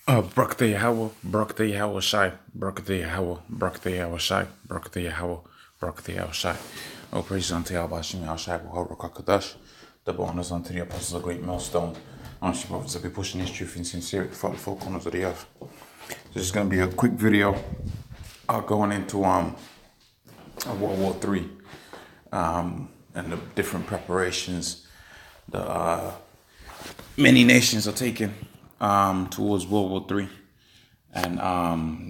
Brakta Yahweh, Brakta Yahweh Shai, Brakta Yahweh, Brakta Yahweh Shai, Brakta Yahweh, Brakta Yahweh Shai. Oh, praise unto Yahweh Hashem Yahshai, Wahor Kakadash. Double honors unto the apostles of the great millstone. Honestly, brothers, that be pushing this truth in sincerity for the four corners of the earth. This is going to be a quick video going into World War III and the different preparations the many nations are taking towards World War III. And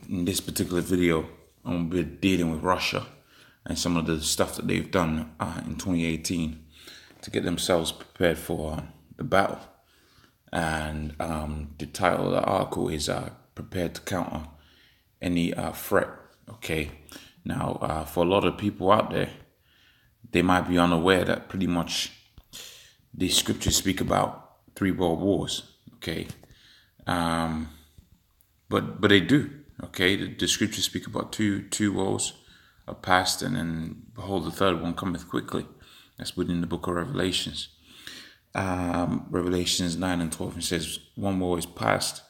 in this particular video, I'm going to be dealing with Russia and some of the stuff that they've done in 2018 to get themselves prepared for the battle. And the title of the article is Prepared to Counter Any Threat. Okay. Now, for a lot of people out there, they might be unaware that pretty much the scriptures speak about 3 world wars. Okay. But they do. Okay. The scriptures speak about two wars are past, and then behold, the third one cometh quickly. That's within the book of Revelations. Revelations 9 and 12, it says, 1 war is past,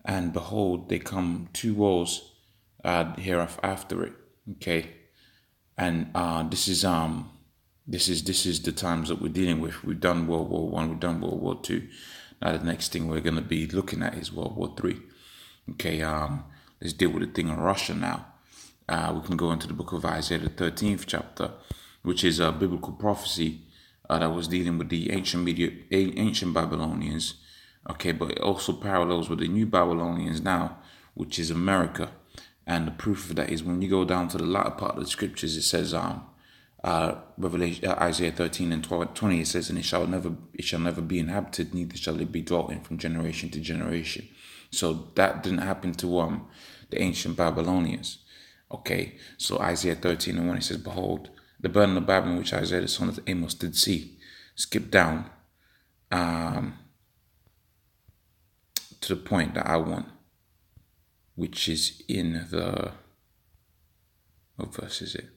and behold, they come 2 wars hereafter it. Okay. And this is the times that we're dealing with. We've done World War One, we've done World War Two. Now the next thing we're gonna be looking at is World War Three. Okay, let's deal with the thing in Russia now. We can go into the book of Isaiah, the 13th chapter, which is a biblical prophecy that was dealing with the ancient Babylonians. Okay, but it also parallels with the new Babylonians now, which is America. And the proof of that is when you go down to the latter part of the scriptures, it says, Isaiah 13 and 20, it says, and it shall never be inhabited, neither shall it be dwelt in from generation to generation. So that didn't happen to the ancient Babylonians. Okay, so Isaiah 13 and 1, it says, behold, the burden of Babylon, which Isaiah the son of Amos did see. Skip down to the point that I want, which is in the, what verse is it?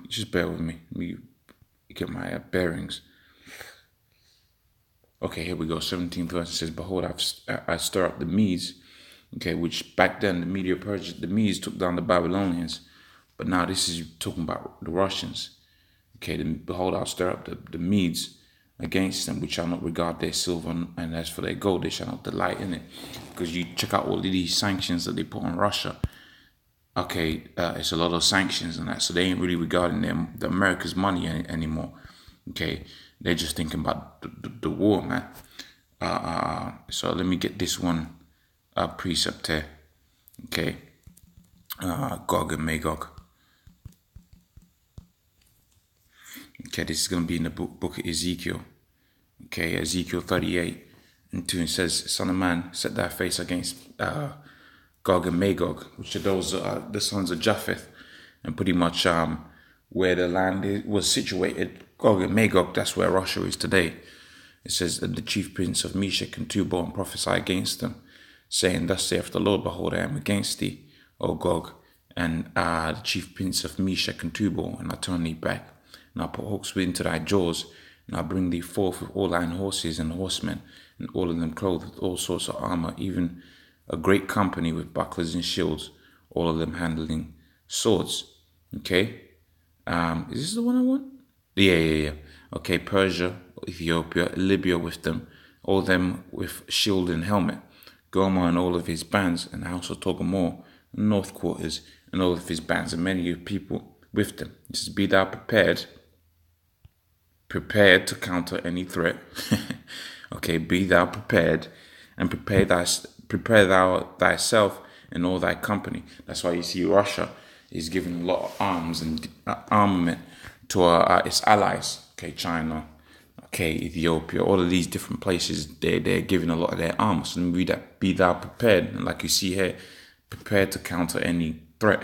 Just bear with me. Let me get my bearings. Okay, here we go. 17th verse, it says, behold, I stir up the Medes. Okay, which back then the Medes took down the Babylonians. But now this is talking about the Russians. Okay, behold, I'll stir up the Medes against them, which shall not regard their silver, and as for their gold, they shall not delight in it. Because you check out all of these sanctions that they put on Russia. Okay, it's a lot of sanctions and that, so they ain't really regarding the America's money anymore. Okay, they're just thinking about the war, man. So let me get this one precept here. Okay, Gog and Magog. Okay, this is going to be in the book of Ezekiel. Okay, Ezekiel 38 and 2, it says, Son of man, set thy face against Gog and Magog, which are those the sons of Japheth, and pretty much where the land was situated. Gog and Magog, that's where Russia is today. It says that the chief prince of Meshech and Tubal and prophesy against them, saying, thus saith the Lord, behold, I am against thee, O Gog, and the chief prince of Meshech and Tubal, and I turn thee back, and I put hooks into thy jaws, and I bring thee forth with all thine horses and horsemen, and all of them clothed with all sorts of armor, even a great company with bucklers and shields, all of them handling swords. Okay, is this the one I want? Yeah. Okay, Persia, Ethiopia, Libya with them, all of them with shield and helmet. Gomer and all of his bands, and the house of Togarmah, north quarters, and all of his bands, and many people with them. It says, be thou prepared to counter any threat. Okay, be thou prepared, and prepare thou thyself and all thy company. That's why you see Russia is giving a lot of arms and armament to its allies. Okay, China, okay, Ethiopia, all of these different places, they're giving a lot of their arms. And read that, be thou prepared, and like you see here, prepared to counter any threat.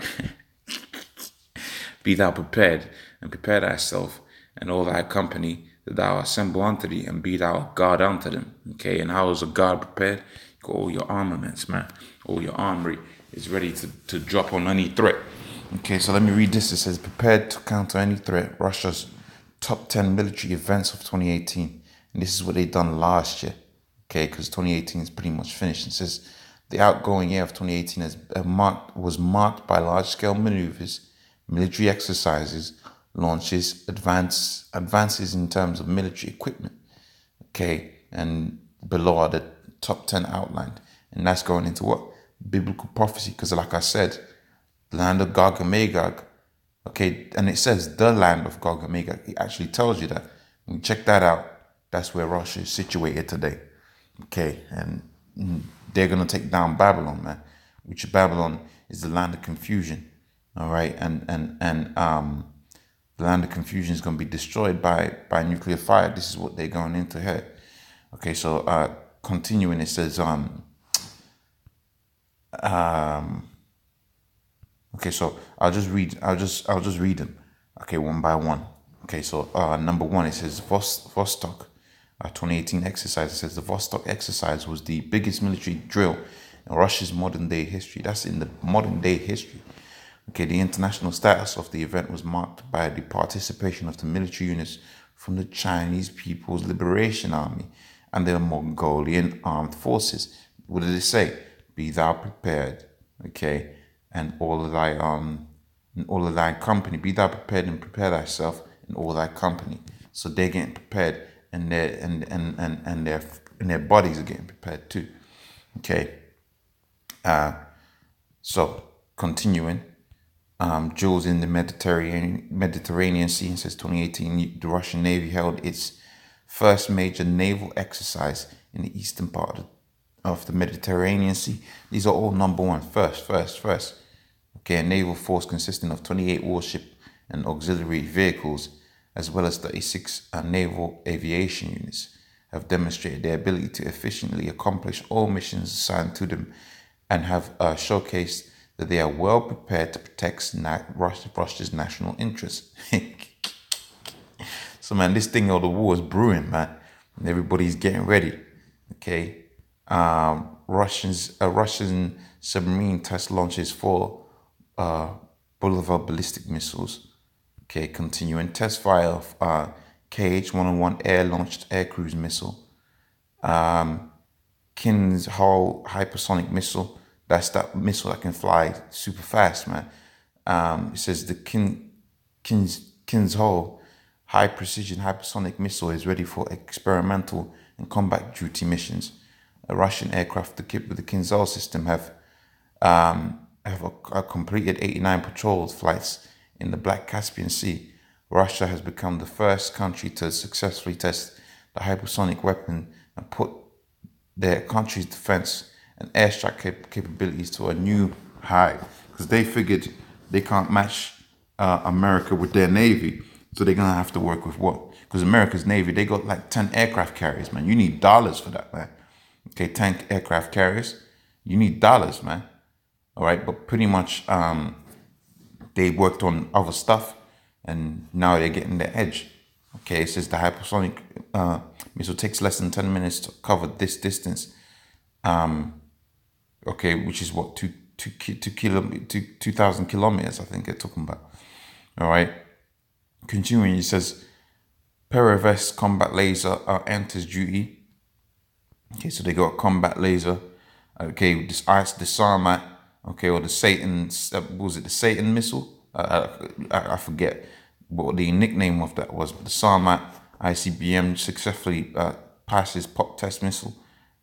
Be thou prepared, and prepare thyself and all thy company, that thou assemble unto thee, and be thou a guard unto them. Okay, and how is a guard prepared? got all your armaments, man. All your armory is ready to drop on any threat. Okay, so let me read this. It says, prepared to counter any threat, Russia's top 10 military events of 2018. And this is what they done last year. Okay, because 2018 is pretty much finished. It says, the outgoing year of 2018 was marked by large-scale maneuvers, military exercises, launches, advances in terms of military equipment. Okay, and below are the top 10 outlined. And that's going into what? Biblical prophecy. Because like I said, the land of Gog and Magog. Okay, and it says the land of Gog and Magog. It actually tells you that. When you check that out, that's where Russia is situated today. Okay, and they're going to take down Babylon, man. Which Babylon is the land of confusion. All right, and the land of confusion is going to be destroyed by nuclear fire. This is what they're going into here. Okay, so continuing, it says okay, so I'll just read them. Okay, one by one. Okay, so number one, it says Vostok 2018 exercise. It says the Vostok exercise was the biggest military drill in Russia's modern day history. That's in the modern day history. Okay, the international status of the event was marked by the participation of the military units from the Chinese People's Liberation Army and the Mongolian Armed Forces. What did it say? Be thou prepared, okay, and all of thy company. Be thou prepared and prepare thyself and all thy company. So they're getting prepared, and their bodies are getting prepared too. Okay. So continuing. Jules in the Mediterranean Sea. Since 2018, the Russian Navy held its first major naval exercise in the eastern part of the Mediterranean Sea. These are all number one, first. Okay, a naval force consisting of 28 warship and auxiliary vehicles, as well as 36 naval aviation units, have demonstrated their ability to efficiently accomplish all missions assigned to them, and have showcased that they are well prepared to protect Russia's national interests. So, man, this thing of the war is brewing, man. And everybody's getting ready. Okay. Russian submarine test launches for Bolivar ballistic missiles. Okay, continuing test fire of KH-101 air-launched air cruise missile. Kins Hull hypersonic missile. That's that missile that can fly super fast, man. It says the Kins Hull high precision hypersonic missile is ready for experimental and combat duty missions. A Russian aircraft equipped with the Kinzhal system have completed 89 patrol flights in the Black Caspian Sea. Russia has become the first country to successfully test the hypersonic weapon and put their country's defense and airstrike capabilities to a new high, because they figured they can't match America with their Navy, so they're gonna have to work with what? Because America's Navy, they got like 10 aircraft carriers, man. You need dollars for that, man. Okay, 10 aircraft carriers, you need dollars, man. All right, but pretty much they worked on other stuff, and now they're getting the edge. Okay, it says the hypersonic missile takes less than 10 minutes to cover this distance. Okay, which is what, 2,000 kilometers, I think they're talking about. All right, continuing, it says Perevest combat laser enters duty. Okay, so they got a combat laser. Okay, this the Sarmat. Okay, or the Satan. Was it the Satan missile? I forget what the nickname of that was. But the Sarmat ICBM successfully passes pop test missile.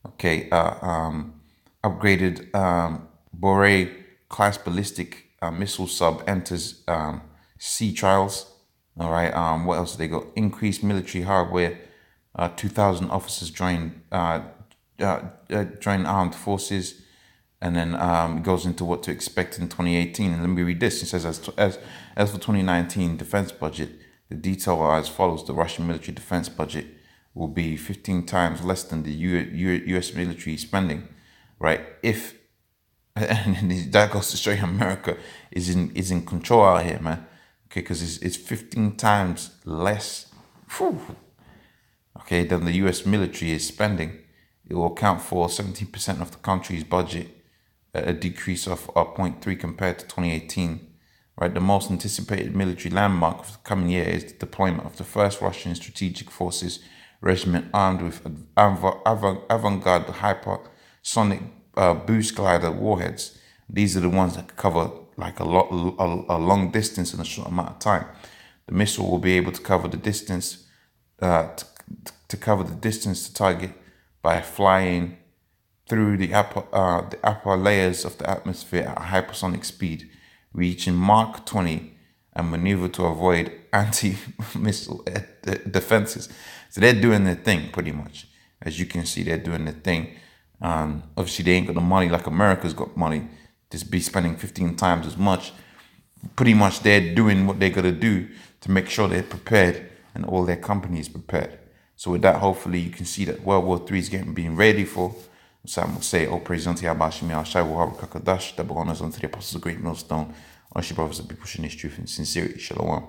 Okay, upgraded Borei class ballistic missile sub enters sea trials. All right. What else they got? Increased military hardware. 2,000 officers join armed forces, and then it goes into what to expect in 2018. And let me read this. It says, as for 2019 defense budget, the detail are as follows: the Russian military defense budget will be 15 times less than the U.S. military spending, right? If and that goes to show you America is in control out here, man. Okay, because it's 15 times less, okay, than the U.S. military is spending, It will account for 17% of the country's budget, a decrease of 0.3 compared to 2018. Right, the most anticipated military landmark of the coming year is the deployment of the first Russian Strategic Forces regiment armed with avant-garde hypersonic boost glider warheads. These are the ones that cover like a long distance in a short amount of time. The missile will be able to cover the distance to cover the distance to target by flying through the upper layers of the atmosphere at hypersonic speed, reaching Mach 20 and maneuver to avoid anti-missile defenses. So they're doing their thing pretty much. As you can see, they're doing their thing. Obviously, they ain't got the money like America's got money. Just be spending 15 times as much. Pretty much they're doing what they're going to do to make sure they're prepared and all their companies prepared. So with that, hopefully you can see that World War III is being ready for. Sam will say, O Presidente Abashimi Al-Shai will have Kakadash, double honors unto the apostles of Great Millstone. Honestly, brothers, and be pushing this truth in sincerity. Shalom.